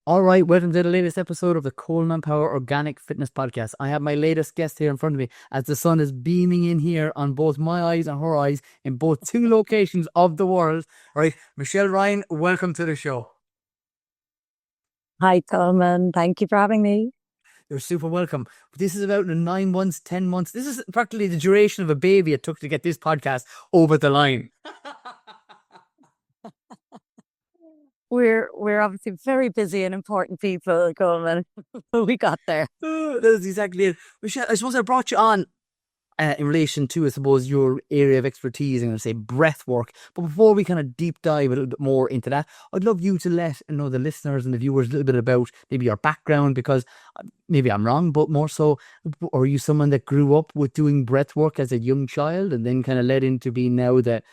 All right, welcome to the latest episode of the Coleman Power Organic Fitness Podcast. I have my latest guest here in front of me as the sun is beaming in here on both my eyes and her eyes in both two locations of the world. All right, Michelle Ryan, welcome to the show. Hi, Coleman. Thank you for having me. You're super welcome. This is about 9 months, 10 months. This is practically the duration of a baby it took to get this podcast over the line. We're obviously very busy and important people, Coleman. We got there. That's exactly it. Michelle, I suppose I brought you on in relation to, I suppose, your area of expertise, I'm going to say breath work. But before we kind of deep dive a little bit more into that, I'd love you to let the listeners and the viewers a little bit about maybe your background, because maybe I'm wrong, but more so, are you someone that grew up with doing breath work as a young child and then kind of led into being now the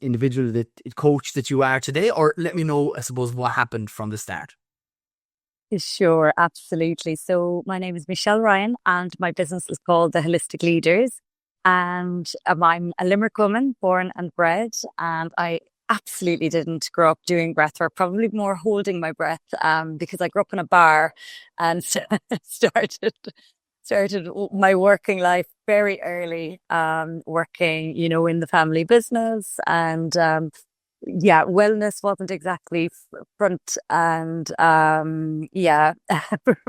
individual, the coach that you are today? Or let me know, I suppose, what happened from the start. Sure, absolutely. So my name is Michelle Ryan and my business is called The Holistic Leaders. And I'm a Limerick woman, born and bred, and I absolutely didn't grow up doing breath work, probably more holding my breath, because I grew up in a bar and started started my working life very early, working, in the family business. And yeah, wellness wasn't exactly front and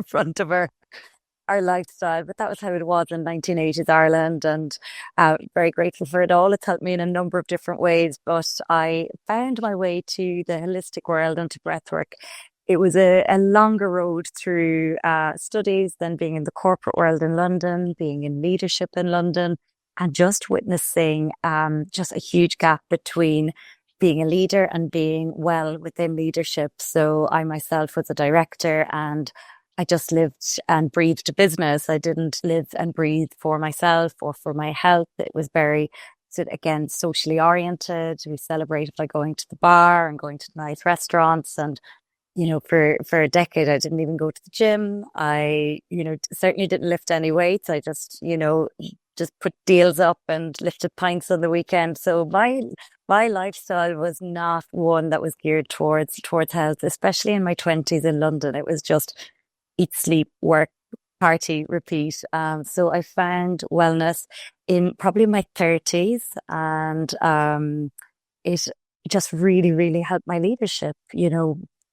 front of our lifestyle, but that was how it was in 1980s Ireland, and very grateful for it all. It's helped me in a number of different ways, but I found my way to the holistic world and to breathwork. It was a longer road through studies than being in the corporate world in London, being in leadership in London, and just witnessing just a huge gap between being a leader and being well within leadership. So I myself was a director and I just lived and breathed a business. I didn't live and breathe for myself or for my health. It was very, so again, socially oriented. We celebrated by going to the bar and going to nice restaurants. And, for a decade, I didn't even go to the gym. I, certainly didn't lift any weights. I just put deals up and lifted pints on the weekend. So my lifestyle was not one that was geared towards health, especially in my 20s in London. It was just eat, sleep, work, party, repeat. So I found wellness in probably my 30s, and it just really, really helped my leadership,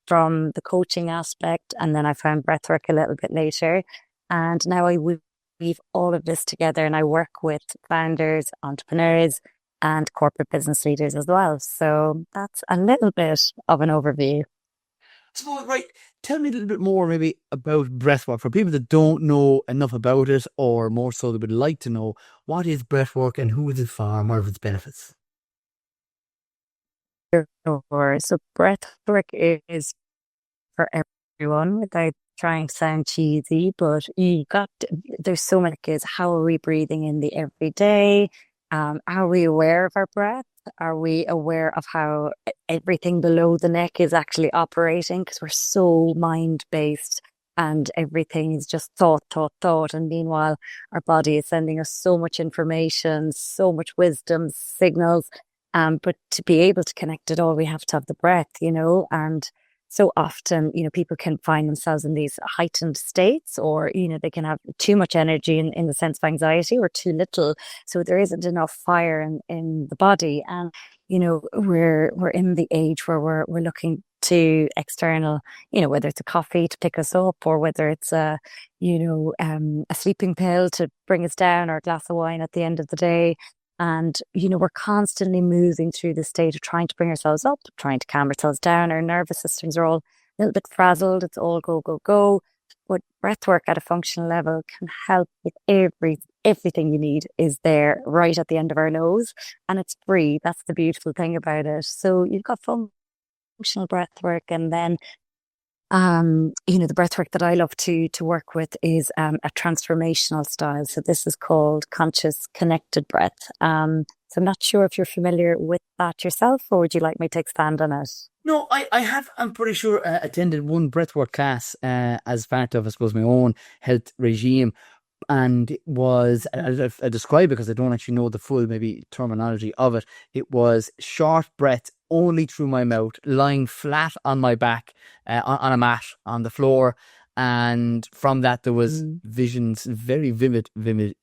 from the coaching aspect. And then I found breathwork a little bit later. And now I weave all of this together and I work with founders, entrepreneurs, and corporate business leaders as well. So that's a little bit of an overview. So, right, tell me a little bit more maybe about breathwork for people that don't know enough about it, or more so they would like to know, what is breathwork and who is it for and what are its benefits? Sure. So breath work is for everyone without trying to sound cheesy, but there's so many kids. How are we breathing in the everyday? Are we aware of our breath? Are we aware of how everything below the neck is actually operating? Because we're so mind based and everything is just thought, thought, thought. And meanwhile, our body is sending us so much information, so much wisdom, signals. But to be able to connect it all, we have to have the breath, and so often, people can find themselves in these heightened states, or, they can have too much energy in the sense of anxiety, or too little. So there isn't enough fire in the body. And, we're in the age where we're looking to external, whether it's a coffee to pick us up, or whether it's a sleeping pill to bring us down, or a glass of wine at the end of the day. And, we're constantly moving through the state of trying to bring ourselves up, trying to calm ourselves down. Our nervous systems are all a little bit frazzled. It's all go, go, go. But breath work at a functional level can help with everything you need is there right at the end of our nose. And it's free. That's the beautiful thing about it. So you've got functional breath work, and then the breath work that I love to work with is a transformational style. So this is called conscious connected breath. So I'm not sure if you're familiar with that yourself, or would you like me to expand on it? No, I have, I'm pretty sure, attended one breathwork class as part of, I suppose, my own health regime. And it was, I describe it because I don't actually know the full maybe terminology of it. It was short breath only through my mouth, lying flat on my back on a mat on the floor. And from that, there was visions, very vivid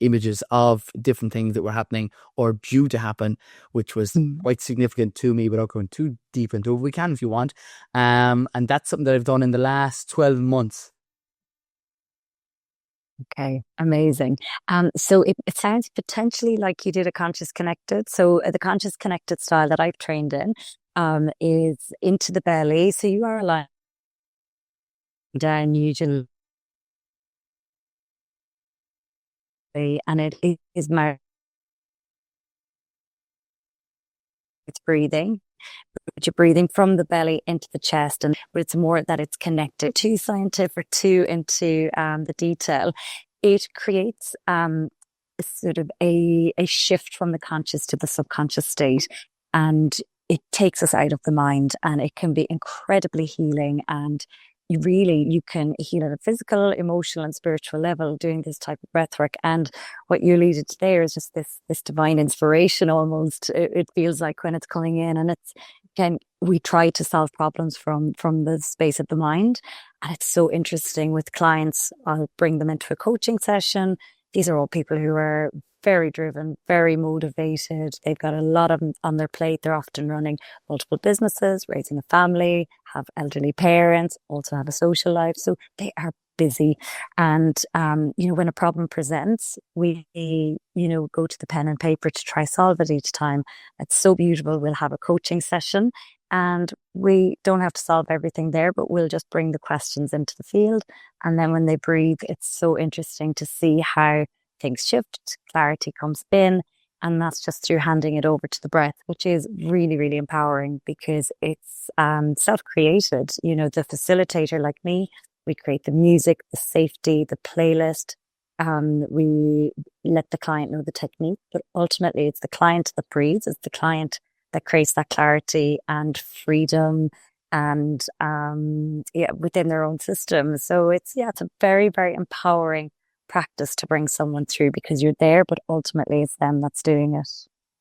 images of different things that were happening or due to happen, which was quite significant to me without going too deep into it. We can if you want. And that's something that I've done in the last 12 months. Okay, amazing. So it sounds potentially like you did a conscious connected. So the conscious connected style that I've trained in is into the belly. So you are lying down usually, and it is mouth breathing. But you're breathing from the belly into the chest, and but it's more that it's connected. Too scientific, too into the detail. It creates sort of a shift from the conscious to the subconscious state, and it takes us out of the mind, and it can be incredibly healing. And you can heal at a physical, emotional, and spiritual level doing this type of breath work. And what you alluded to there is just this divine inspiration almost. It feels like when it's coming in, and it's again, we try to solve problems from the space of the mind. And it's so interesting with clients. I'll bring them into a coaching session. These are all people who are very driven, very motivated. They've got a lot on their plate. They're often running multiple businesses, raising a family, have elderly parents, also have a social life. So they are busy. And, when a problem presents, we, go to the pen and paper to try solve it each time. It's so beautiful. We'll have a coaching session, and we don't have to solve everything there, but we'll just bring the questions into the field. And then when they breathe, it's so interesting to see how things shift, clarity comes in. And that's just through handing it over to the breath, which is really, really empowering because it's self-created. The facilitator like me, we create the music, the safety, the playlist. We let the client know the technique, but ultimately it's the client that breathes. It's the client that creates that clarity and freedom and within their own system. So it's a very, very empowering practice to bring someone through because you're there, but ultimately it's them that's doing it.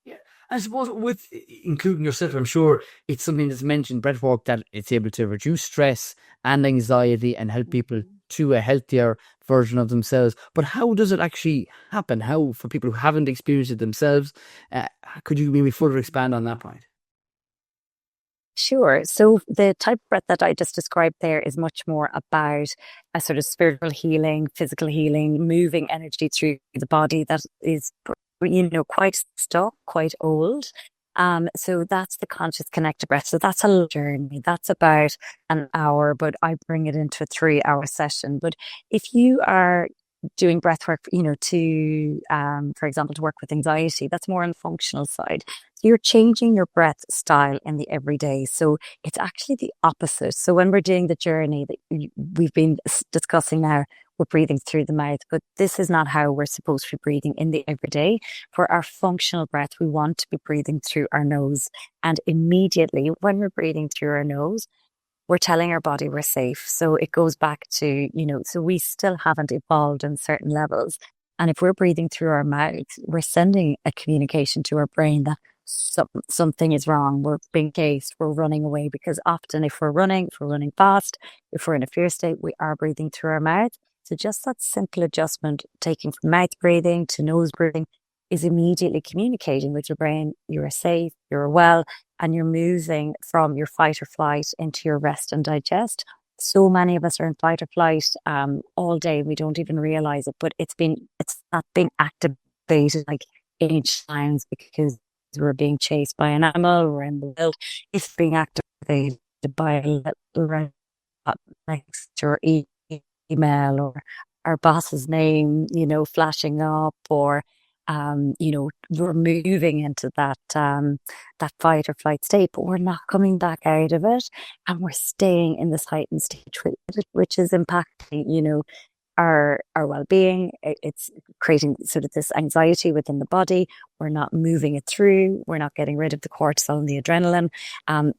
Yeah. I suppose with including yourself, I'm sure it's something that's mentioned, breathwork, that it's able to reduce stress and anxiety and help people to a healthier version of themselves. But how does it actually happen? How, for people who haven't experienced it themselves, could you maybe further expand on that point? Sure. So the type of breath that I just described there is much more about a sort of spiritual healing, physical healing, moving energy through the body that is, quite stuck, quite old. So that's the conscious connected breath. So that's a journey. That's about an hour, but I bring it into a 3-hour session. But if you are doing breath work, to, for example, to work with anxiety, that's more on the functional side. So you're changing your breath style in the everyday. So it's actually the opposite. So when we're doing the journey that we've been discussing now, we're breathing through the mouth, but this is not how we're supposed to be breathing in the everyday. For our functional breath, we want to be breathing through our nose. And immediately when we're breathing through our nose, we're telling our body we're safe. So it goes back to, so we still haven't evolved in certain levels. And if we're breathing through our mouth, we're sending a communication to our brain that something is wrong. We're being chased. We're running away, because often if we're running fast, if we're in a fear state, we are breathing through our mouth. So just that simple adjustment, taking from mouth breathing to nose breathing, is immediately communicating with your brain, you're safe, you're well, and you're moving from your fight or flight into your rest and digest. So many of us are in fight or flight all day. We don't even realize it, but it's not being activated like ancient times because we're being chased by an animal, we're in the wild. It's being activated by a little red button next to your email, or our boss's name, flashing up, or we're moving into that fight or flight state, but we're not coming back out of it, and we're staying in this heightened state, which is impacting, our well-being. It's creating sort of this anxiety within the body. We're not moving it through. We're not getting rid of the cortisol and the adrenaline.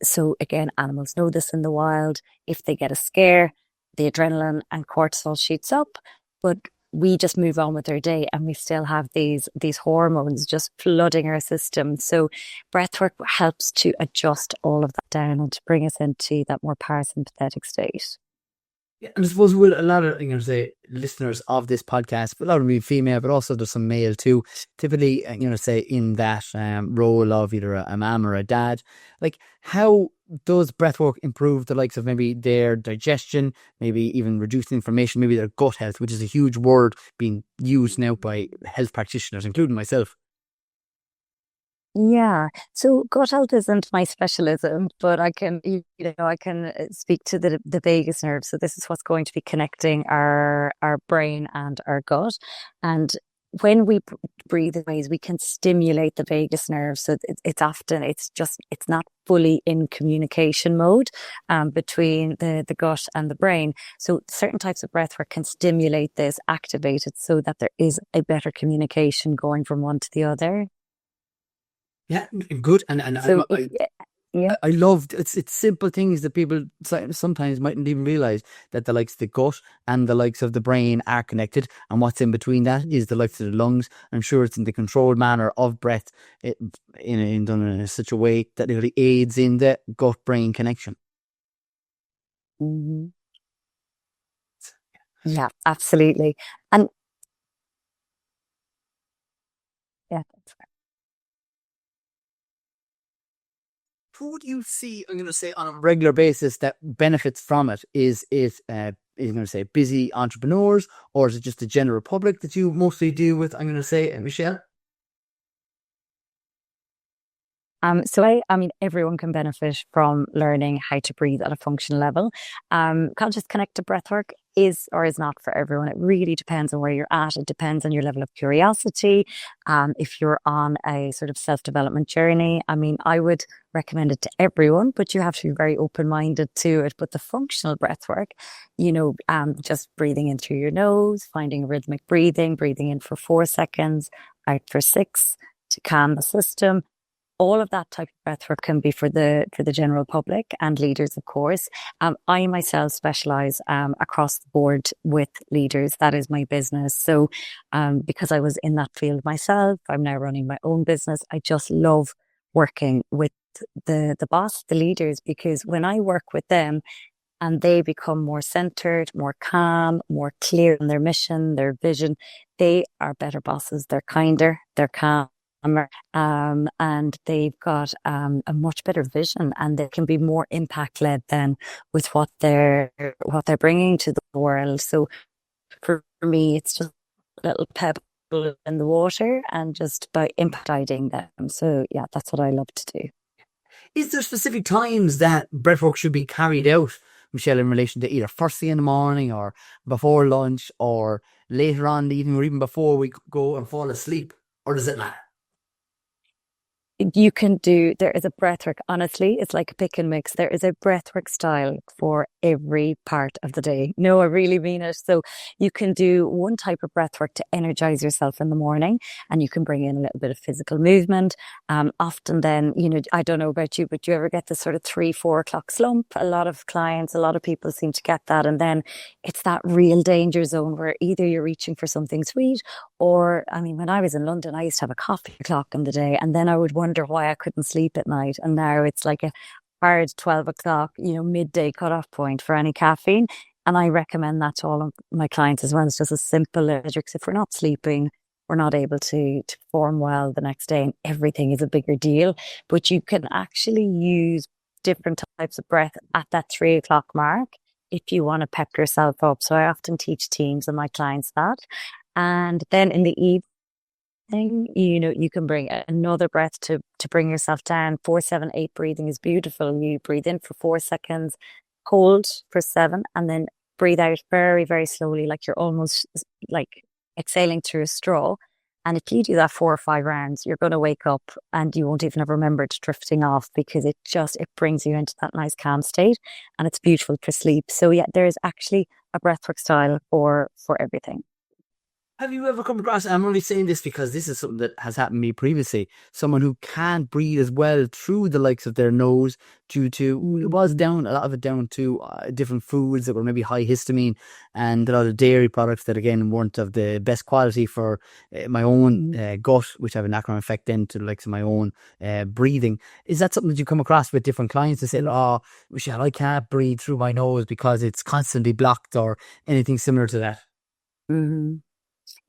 So again, animals know this in the wild. If they get a scare, the adrenaline and cortisol shoots up. But we just move on with our day and we still have these hormones just flooding our system. So breathwork helps to adjust all of that down and to bring us into that more parasympathetic state. Yeah, and I suppose with a lot of, I'm going to say, listeners of this podcast, but a lot of them being female, but also there's some male too. Typically, say in that role of either a mom or a dad, like how does breathwork improve the likes of maybe their digestion, maybe even reduce inflammation, maybe their gut health, which is a huge word being used now by health practitioners, including myself. Yeah. So gut health isn't my specialism, but I can speak to the vagus nerve. So this is what's going to be connecting our brain and our gut. And when we breathe in ways, we can stimulate the vagus nerve. So it's not fully in communication mode between the gut and the brain. So certain types of breath work can stimulate this, activate it so that there is a better communication going from one to the other. Yeah, good. And So yeah. I love it's simple things that people sometimes mightn't even realize, that the likes of the gut and the likes of the brain are connected, and what's in between that is the likes of the lungs. I'm sure it's in the controlled manner of breath, done in such a way that it really aids in the gut brain connection. Mhm. Yeah, absolutely. And yeah, that's right. Who do you see, I'm going to say, on a regular basis that benefits from it? Is it, you're going to say, busy entrepreneurs, or is it just the general public that you mostly deal with? I'm going to say, Michelle? I mean, everyone can benefit from learning how to breathe at a functional level. Conscious connected breathwork is or is not for everyone. It really depends on where you're at. It depends on your level of curiosity. If you're on a sort of self-development journey, I mean, I would recommend it to everyone, but you have to be very open-minded to it. But the functional breathwork, just breathing in through your nose, finding rhythmic breathing in for 4 seconds, out for 6 to calm the system. All of that type of breath work can be for the general public and leaders, of course. I myself specialize across the board with leaders. That is my business. So because I was in that field myself, I'm now running my own business. I just love working with the boss, the leaders, because when I work with them and they become more centered, more calm, more clear in their mission, their vision, they are better bosses. They're kinder, they're calmer, and they've got a much better vision, and they can be more impact led then with what they're bringing to the world. So for me, it's just a little pebble in the water, and just by impacting them. So yeah, that's what I love to do. Is there specific times that breathwork should be carried out, Michelle, in relation to either first thing in the morning or before lunch or later on in the evening or even before we go and fall asleep? Or does it matter? There is a breathwork. Honestly, it's like a pick and mix. There is a breathwork style for every part of the day. No, I really mean it. So you can do one type of breathwork to energize yourself in the morning, and you can bring in a little bit of physical movement. Often then, I don't know about you, but do you ever get this sort of 3-4 o'clock slump? A lot of clients, a lot of people seem to get that. And then it's that real danger zone where either you're reaching for something sweet, or, I mean, when I was in London, I used to have a coffee o'clock in the day, and then I would wonder why I couldn't sleep at night. And now it's like a hard 12 o'clock, midday cutoff point for any caffeine. And I recommend that to all of my clients as well. It's just as simple as, if we're not sleeping, we're not able to perform well the next day, and everything is a bigger deal. But you can actually use different types of breath at that 3 o'clock mark if you want to pep yourself up. So I often teach teams and my clients that. And then in the evening, you can bring another breath to bring yourself down. 4-7-8 breathing is beautiful. You breathe in for 4 seconds, hold for 7, and then breathe out very, very slowly, like you're almost like exhaling through a straw. And if you do that 4 or 5 rounds, you're going to wake up and you won't even have remembered drifting off, because it brings you into that nice calm state, and it's beautiful for sleep. So yeah, there is actually a breathwork style for everything. Have you ever come across, I'm only saying this because this is something that has happened to me previously, someone who can't breathe as well through the likes of their nose due to, it was down, a lot of it down to different foods that were maybe high histamine and a lot of dairy products that again weren't of the best quality for my own Mm. gut, which have a knock-on effect then to the likes of my own breathing. Is that something that you come across with different clients to say, oh, Michelle, I can't breathe through my nose because it's constantly blocked or anything similar to that? Mhm.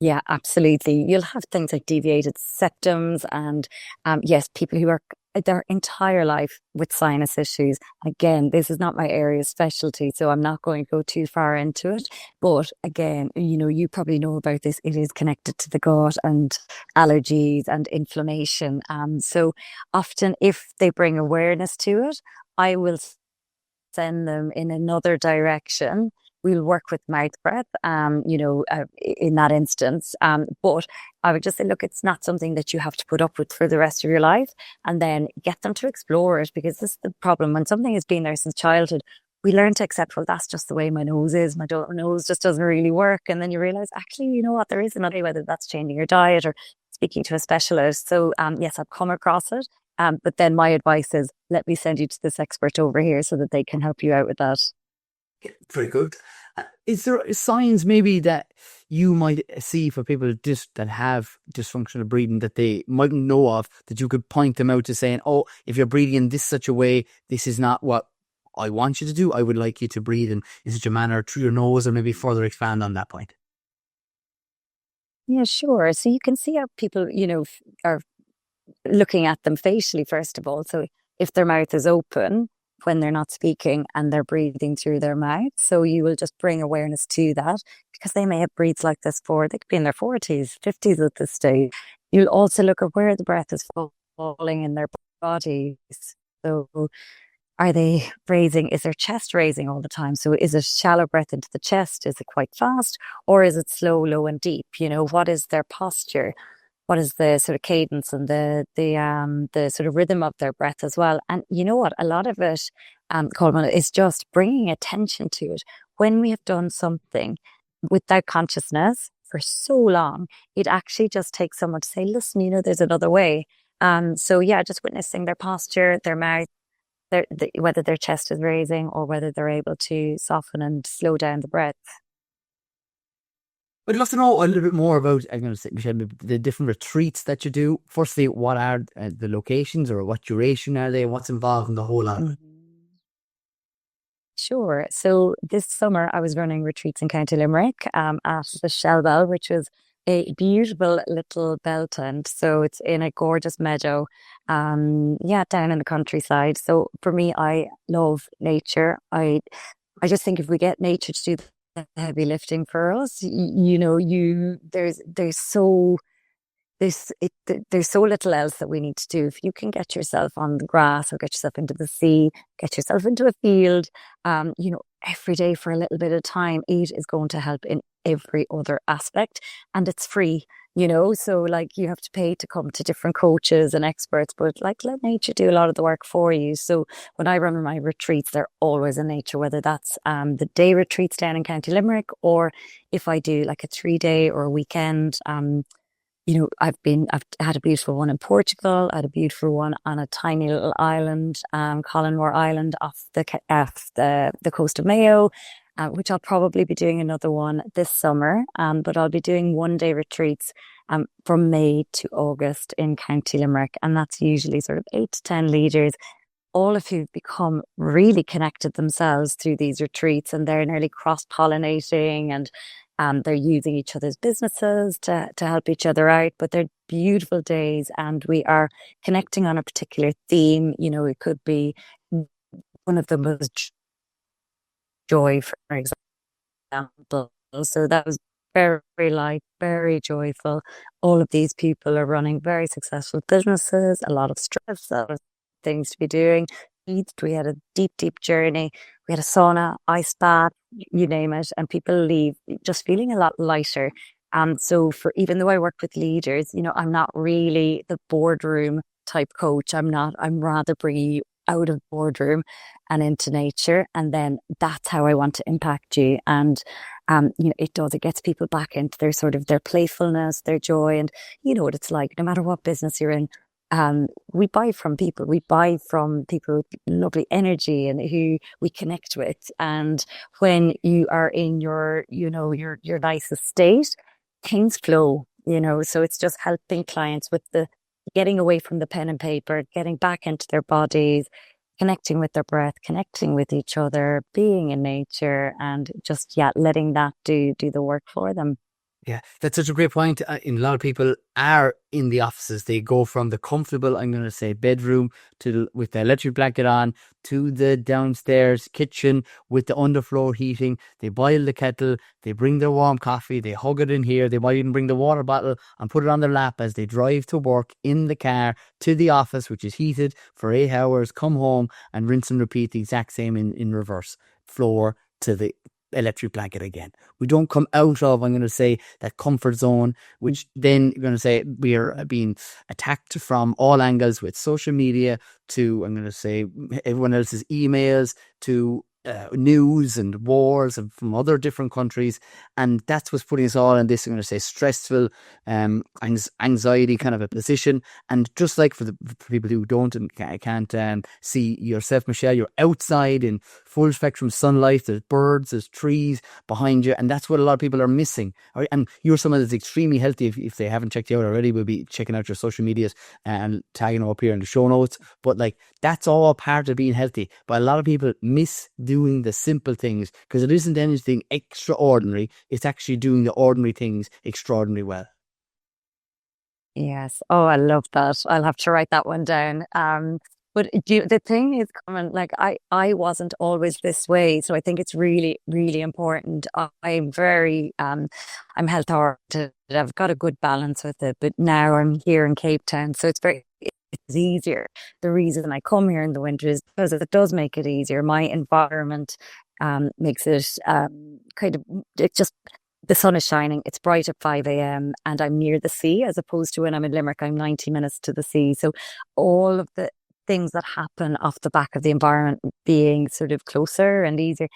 Yeah, absolutely. You'll have things like deviated septums and yes, people who are their entire life with sinus issues. Again, this is not my area of specialty, so I'm not going to go too far into it. But again, you probably know about this. It is connected to the gut and allergies and inflammation. So often if they bring awareness to it, I will send them in another direction. We'll work with mouth breath, in that instance. But I would just say, look, it's not something that you have to put up with for the rest of your life, and then get them to explore it, because this is the problem. When something has been there since childhood, we learn to accept, well, that's just the way my nose is. My nose just doesn't really work. And then you realize, actually, you know what, there is another way, whether that's changing your diet or speaking to a specialist. So, yes, I've come across it. But then my advice is, let me send you to this expert over here so that they can help you out with that. Very good. Is there signs maybe that you might see for people that have dysfunctional breathing that they mightn't know of, that you could point them out to saying, oh, if you're breathing in this such a way, this is not what I want you to do. I would like you to breathe in such a manner through your nose, or maybe further expand on that point. Yeah, sure. So you can see how people, are looking at them facially, first of all. So if their mouth is open when they're not speaking and they're breathing through their mouth, so you will just bring awareness to that, because they may have breathed like this they could be in their 40s, 50s at this stage. You'll also look at where the breath is falling in their bodies. So are they raising, is their chest raising all the time? So is it shallow breath into the chest? Is it quite fast? Or is it slow, low and deep? What is their posture? What is the sort of cadence and the sort of rhythm of their breath as well? And you know what? A lot of it, Coleman, is just bringing attention to it. When we have done something without consciousness for so long, it actually just takes someone to say, listen, there's another way. So yeah, just witnessing their posture, their mouth, whether their chest is raising or whether they're able to soften and slow down the breath. I'd love to know a little bit more about, I'm going to say, Michelle, the different retreats that you do. Firstly, what are the locations, or what duration are they? What's involved in the whole lot? Sure. So this summer I was running retreats in County Limerick at the Shell Bell, which was a beautiful little bell tent. So it's in a gorgeous meadow, down in the countryside. So for me, I love nature. I just think if we get nature to do the heavy lifting for us, there's so little else that we need to do. If you can get yourself on the grass or get yourself into the sea, get yourself into a field, every day for a little bit of time, it is going to help in every other aspect, and it's free. So like, you have to pay to come to different coaches and experts, but like, let nature do a lot of the work for you. So when I run my retreats, they're always in nature, whether that's the day retreats down in County Limerick, or if I do like a 3-day or a weekend. I've had a beautiful one in Portugal. I had a beautiful one on a tiny little island, Collinmore Island, off the coast of Mayo, which I'll probably be doing another one this summer. But I'll be doing 1-day retreats from May to August in County Limerick, and that's usually sort of 8 to 10 leaders, all of who've become really connected themselves through these retreats, and they're nearly cross-pollinating, and they're using each other's businesses to help each other out. But they're beautiful days, and we are connecting on a particular theme. It could be, one of them was joy, for example. So that was very light, very joyful. All of these people are running very successful businesses, a lot of stress, a lot of things to be doing. We had a deep, deep journey. We had a sauna, ice bath, you name it, and people leave just feeling a lot lighter. So even though I work with leaders, I'm not really the boardroom type coach. I'm rather bringing you out of boardroom and into nature. And then that's how I want to impact you. And it does, it gets people back into their sort of their playfulness, their joy. And you know what it's like, no matter what business you're in, we buy from people. We buy from people with lovely energy and who we connect with. And when you are in your, your nicest state, things flow, so it's just helping clients with the getting away from the pen and paper, getting back into their bodies, connecting with their breath, connecting with each other, being in nature, and just, yeah, letting that do the work for them. Yeah, that's such a great point. A lot of people are in the offices. They go from the comfortable, I'm going to say, bedroom with the electric blanket on to the downstairs kitchen with the underfloor heating. They boil the kettle. They bring their warm coffee. They hug it in here. They might even bring the water bottle and put it on their lap as they drive to work in the car to the office, which is heated for 8 hours. Come home and rinse and repeat the exact same in reverse. Floor to the electric blanket again. We don't come out of, I'm going to say, that comfort zone, which then you're going to say we are being attacked from all angles with social media to, I'm going to say, everyone else's emails to news and wars and from other different countries. And that's what's putting us all in this, I'm going to say, stressful, anxiety kind of a position. And just like for people who don't and can't see yourself, Michelle, you're outside in full spectrum sunlight. There's birds, there's trees behind you. And that's what a lot of people are missing. Right? And you're someone that's extremely healthy. If they haven't checked you out already, we'll be checking out your social medias and tagging them up here in the show notes. But like, that's all part of being healthy. But a lot of people miss doing the simple things because it isn't anything extraordinary. It's actually doing the ordinary things extraordinarily well. Yes. Oh, I love that. I'll have to write that one down. But the thing is, coming like I wasn't always this way, so I think it's really, really important. I'm very, I'm health oriented. I've got a good balance with it, but now I'm here in Cape Town, so it's easier. The reason I come here in the winter is because it does make it easier. My environment, makes it, kind of, it just, the sun is shining. It's bright at 5 a.m. and I'm near the sea, as opposed to when I'm in Limerick, I'm 90 minutes to the sea. So all of the things that happen off the back of the environment being sort of closer and easier,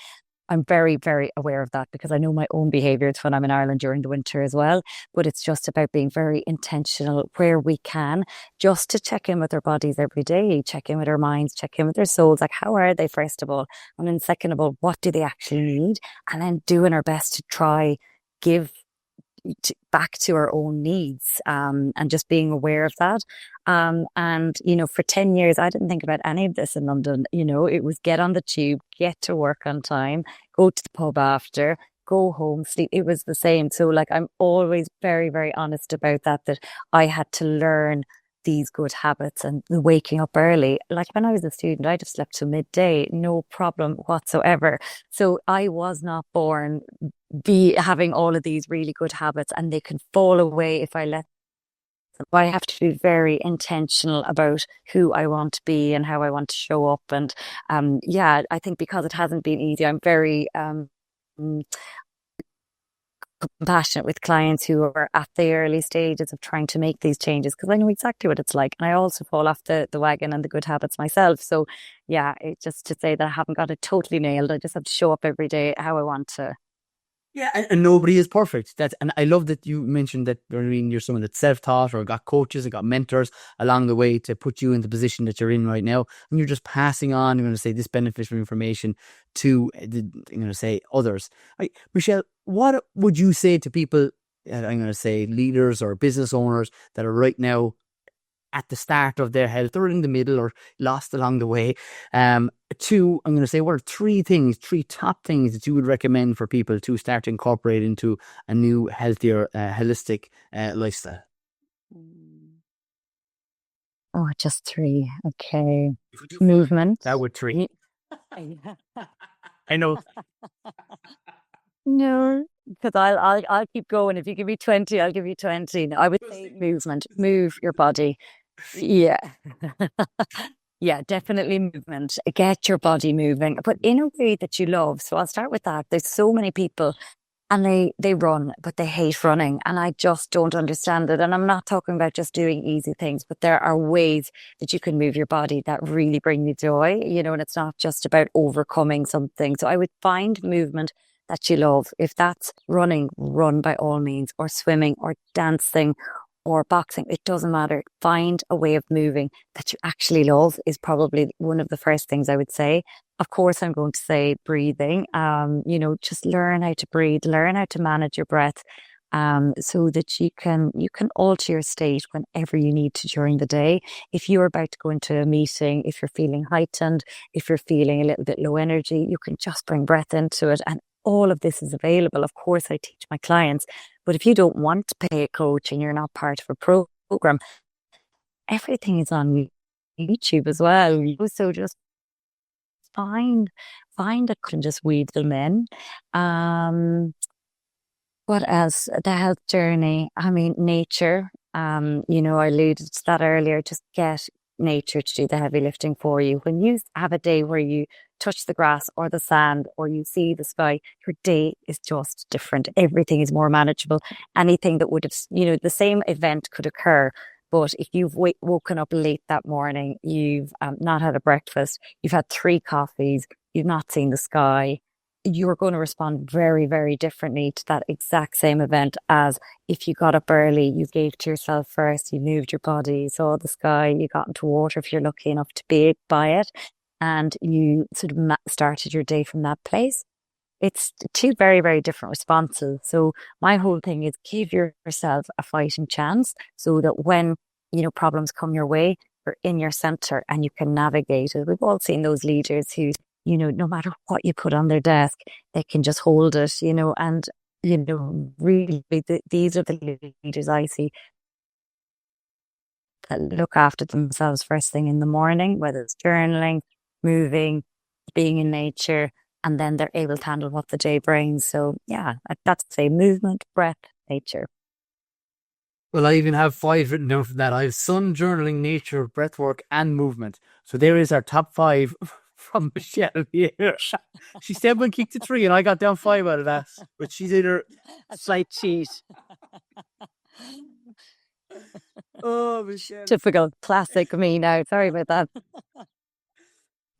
I'm very, very aware of that because I know my own behaviours when I'm in Ireland during the winter as well. But it's just about being very intentional where we can, just to check in with our bodies every day, check in with our minds, check in with their souls. Like, how are they, first of all? And then second of all, what do they actually need? And then doing our best to try give back to our own needs, and just being aware of that. And, for 10 years, I didn't think about any of this in London. It was get on the tube, get to work on time, go to the pub after, go home, sleep. It was the same. So like, I'm always very, very honest about that I had to learn these good habits and the waking up early. Like when I was a student, I'd have slept till midday, no problem whatsoever. So I was not born having all of these really good habits, and they can fall away if I let them. I have to be very intentional about who I want to be and how I want to show up. And I think because it hasn't been easy, I'm very compassionate with clients who are at the early stages of trying to make these changes, because I know exactly what it's like. And I also fall off the wagon and the good habits myself. So yeah, it's just to say that I haven't got it totally nailed. I just have to show up every day how I want to. Yeah, and nobody is perfect. And I love that you mentioned that. I mean, you're someone that's self-taught or got coaches and got mentors along the way to put you in the position that you're in right now, and you're just passing on, you're going to say, this beneficial information to I'm going to say others. Michelle, what would you say to people? I'm going to say leaders or business owners that are right now at the start of their health or in the middle or lost along the way. I'm going to say, what are three top things that you would recommend for people to start to incorporate into a new, healthier, holistic lifestyle? Oh, just three. Okay. Movement. That would three. I know. No, because I'll keep going. If you give me 20, I'll give you 20. No, I would say movement. Move your body. Yeah. Yeah, definitely movement. Get your body moving, but in a way that you love. So I'll start with that. There's so many people and they run, but they hate running. And I just don't understand it. And I'm not talking about just doing easy things, but there are ways that you can move your body that really bring you joy, and it's not just about overcoming something. So I would find movement that you love. If that's running, run by all means, or swimming, or dancing, or boxing. It doesn't matter. Find a way of moving that you actually love is probably one of the first things I would say. Of course, I'm going to say breathing. Just learn how to breathe, learn how to manage your breath, so that you can alter your state whenever you need to during the day. If you're about to go into a meeting, if you're feeling heightened, if you're feeling a little bit low energy, you can just bring breath into it. And all of this is available. Of course, I teach my clients, but if you don't want to pay a coach and you're not part of a program, everything is on YouTube as well. So just find a coach and just weed them in. What else? The health journey. I mean, nature. I alluded to that earlier. Just get nature to do the heavy lifting for you. When you have a day where you touch the grass or the sand or you see the sky, your day is just different. Everything is more manageable. Anything that would have, the same event could occur. But if you've woken up late that morning, you've not had a breakfast, you've had 3 coffees, you've not seen the sky, you're going to respond very, very differently to that exact same event as if you got up early, you gave to yourself first, you moved your body, you saw the sky, you got into water if you're lucky enough to be by it, and you sort of started your day from that place. It's 2 very, very different responses. So my whole thing is give yourself a fighting chance so that when, problems come your way, you're in your center and you can navigate it. We've all seen those leaders who, no matter what you put on their desk, they can just hold it, and, really these are the leaders I see that look after themselves first thing in the morning, whether it's journaling, moving, being in nature, and then they're able to handle what the day brings. So yeah, that's say movement, breath, nature. Well, I even have 5 written down for that. I have sun, journaling, nature, breathwork, and movement. So there is our top 5 from Michelle here. She said one kicked to 3 and I got down 5 out of that. But she's either A slight cheat. Oh, Michelle. Typical classic me now. Sorry about that.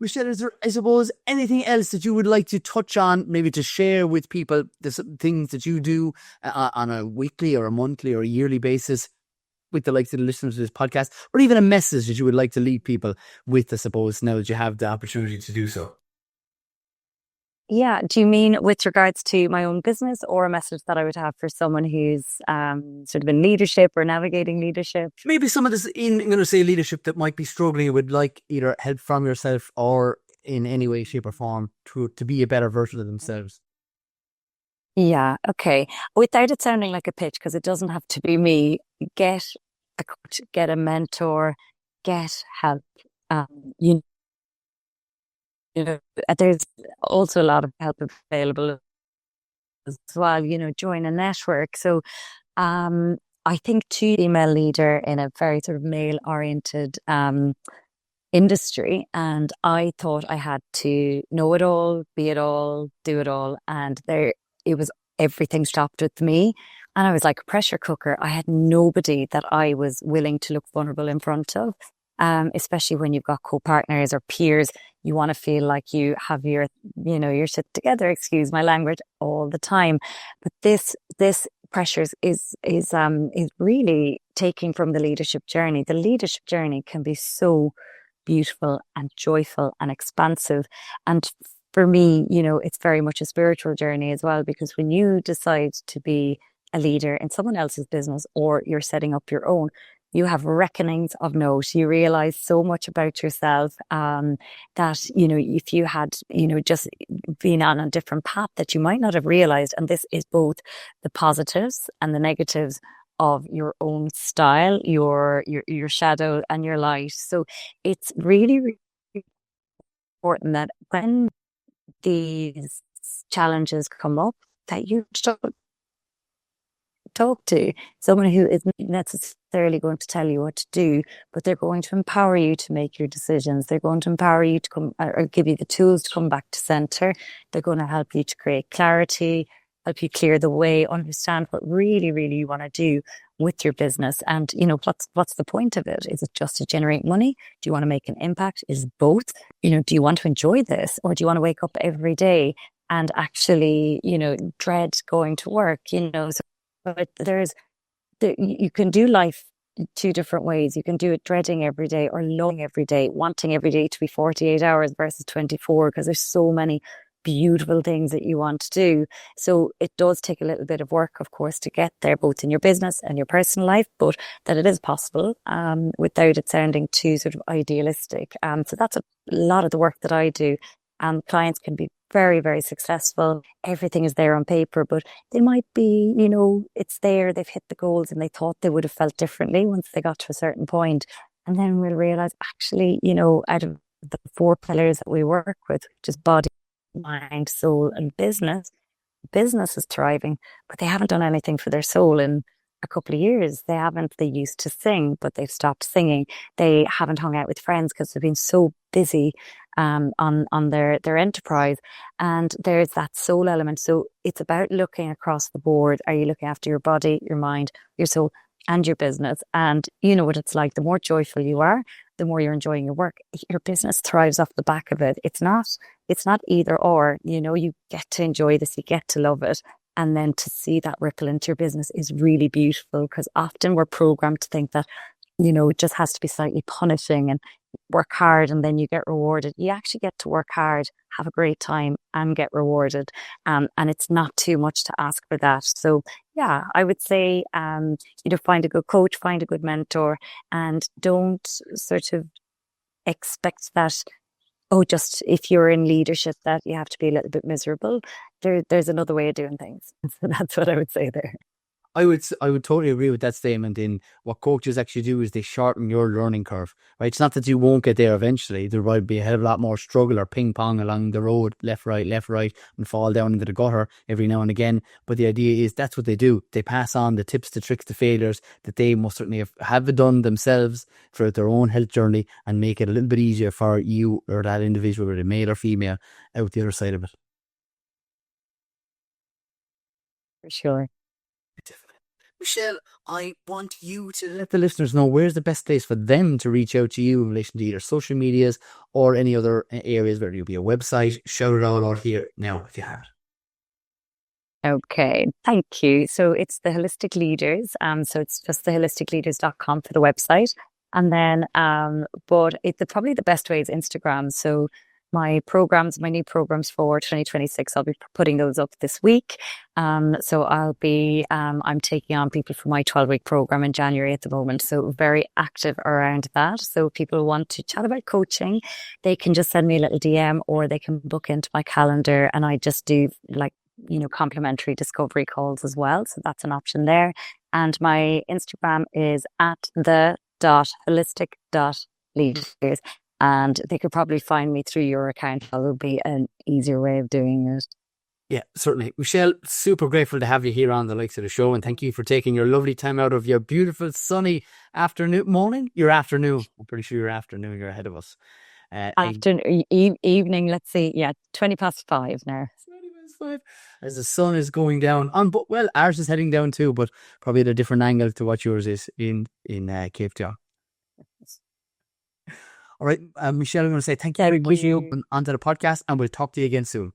Michelle, is there, I suppose, anything else that you would like to touch on, maybe to share with people, the things that you do on a weekly or a monthly or a yearly basis with the likes of the listeners of this podcast, or even a message that you would like to leave people with, I suppose, now that you have the opportunity to do so? Yeah. Do you mean with regards to my own business or a message that I would have for someone who's sort of in leadership or navigating leadership? Maybe some of this I'm going to say leadership that might be struggling would like either help from yourself or in any way, shape or form to be a better version of themselves. Yeah. Okay. Without it sounding like a pitch, because it doesn't have to be me, get a coach, get a mentor, get help. You there's also a lot of help available as well, join a network. So I think to female leader in a very sort of male oriented industry, and I thought I had to know it all, be it all, do it all, and everything stopped with me, and I was like a pressure cooker. I had nobody that I was willing to look vulnerable in front of. Especially when you've got co-partners or peers, you want to feel like you have your shit together, excuse my language, all the time. But this pressures is really taking from the leadership journey. The leadership journey can be so beautiful and joyful and expansive. And for me, it's very much a spiritual journey as well, because when you decide to be a leader in someone else's business or you're setting up your own, you have reckonings of note. You realize so much about yourself that, if you had, just been on a different path that you might not have realized. And this is both the positives and the negatives of your own style, your shadow and your light. So it's really, really important that when these challenges come up, that you talk to someone who isn't necessarily going to tell you what to do, but they're going to empower you to make your decisions. They're going to empower you to come or give you the tools to come back to center. They're going to help you to create clarity, help you clear the way, understand what really, really you want to do with your business. And, what's the point of it? Is it just to generate money? Do you want to make an impact? Is it both? Do you want to enjoy this, or do you want to wake up every day and actually, dread going to work, so you can do life two different ways. You can do it dreading every day or loving every day, wanting every day to be 48 hours versus 24, because there's so many beautiful things that you want to do. So it does take a little bit of work, of course, to get there, both in your business and your personal life, but that it is possible, without it sounding too sort of idealistic. So that's a lot of the work that I do. Clients can be very, very successful. Everything is there on paper, but they might be, it's there, they've hit the goals and they thought they would have felt differently once they got to a certain point. And then we'll realize, actually, out of the 4 pillars that we work with, which is body, mind, soul, and business is thriving, but they haven't done anything for their soul in a couple of years. They used to sing, but they've stopped singing. They haven't hung out with friends because they've been so busy on their enterprise. And there's that soul element. So it's about looking across the board. Are you looking after your body, your mind, your soul, and your business? And you know what it's like. The more joyful you are, the more you're enjoying your work. Your business thrives off the back of it. It's not either or. You get to enjoy this, you get to love it. And then to see that ripple into your business is really beautiful, because often we're programmed to think that, it just has to be slightly punishing and work hard and then you get rewarded. You actually get to work hard, have a great time and get rewarded. And it's not too much to ask for that. So yeah, I would say, find a good coach, find a good mentor, and don't sort of expect that, just if you're in leadership that you have to be a little bit miserable. There's another way of doing things. So that's what I would say there. I would totally agree with that statement. In what coaches actually do is they shorten your learning curve, right? It's not that you won't get there eventually. There might be a hell of a lot more struggle or ping pong along the road, left, right, and fall down into the gutter every now and again. But the idea is that's what they do. They pass on the tips, the tricks, the failures that they most certainly have done themselves throughout their own health journey, and make it a little bit easier for you or that individual, whether male or female, out the other side of it. For sure. Michelle, I want you to let the listeners know where's the best place for them to reach out to you in relation to either social medias or any other areas, whether you'll be a website. Shout it all out here now if you have it. Okay, thank you. So it's the Holistic Leaders. So it's just theholisticleaders.com for the website. And then, but probably the best way is Instagram. So my new programs for 2026, I'll be putting those up this week. So I'll be, I'm taking on people for my 12-week program in January at the moment. So very active around that. So if people want to chat about coaching, they can just send me a little DM, or they can book into my calendar, and I just do complimentary discovery calls as well. So that's an option there. And my Instagram is at the.holistic.leaders. And they could probably find me through your account. That would be an easier way of doing it. Yeah, certainly. Michelle, super grateful to have you here on the Likes of the Show, and thank you for taking your lovely time out of your beautiful sunny morning. Your afternoon. I'm pretty sure your afternoon. You're ahead of us. Evening. Let's see. Yeah, 5:20 now. 5 as the sun is going down. But ours is heading down too, but probably at a different angle to what yours is in Cape Town. All right, Michelle, I'm going to say thank you very much for onto the podcast, and we'll talk to you again soon.